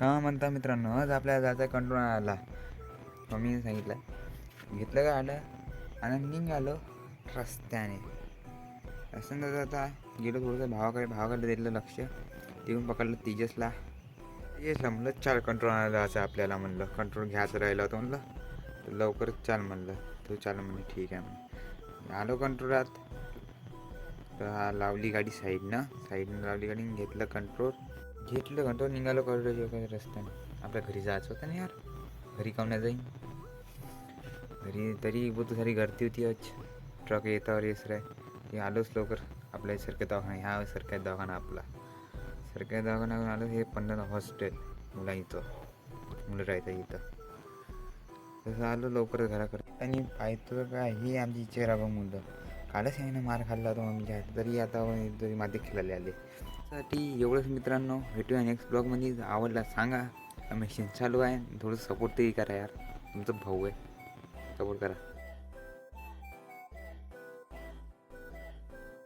हां म्हणता मित्रांनो, आज आपल्याला जायचा कंट्रोल आला. मम्मीने सांगितलं, घेतलं का आलं आणि निघालो रस्त्याने. रस्त्याने जाता गेलो थोडंसं भावाकडे दिलं लक्ष. तिकडून पकडलं तेजसला म्हणलं चाल कंट्रोल आणायला जायचं आपल्याला. म्हणलं कंट्रोल घ्यायचं राहिलं होतं म्हणलं, तर लवकरच चाल म्हणलं. तू चाल म्हणजे ठीक आहे म्हणून आलो कंट्रोलात. तर लावली गाडी साईडनं लावली गाडी, घेतलं कंट्रोल निघालो कॉरिडोर रस्त्याने. आपल्या घरी जायचं होतं ना यार, घरी काऊन नाही जाईन घरी. तरी बहुत सारी गर्दी होती आज. ट्रक येतावर येस ते आलोच लवकर. आपल्या सरकारी दवाखाना, ह्या सरकारी दवाखाना आपला सरकारी दवाखान्यावर आलो. हे पंढर हॉस्टेल मुलं राहतं इथं. तसं आलो लवकर घराकडे आणि पाहतो काय ही आमची चेहरा बघ मुलं. कालच याने मार खाल्ला होता मम्मीच्या हात, तरी आता तरी माझे खेळायला आले. साठी एवढंच मित्रांनो, भेटूया नेक्स्ट ब्लॉगमध्ये. आवडला सांगा, मशीन चालू आहे, थोडं सपोर्ट तरी करा यार, तुमचं भाऊ आहे, सपोर्ट करा.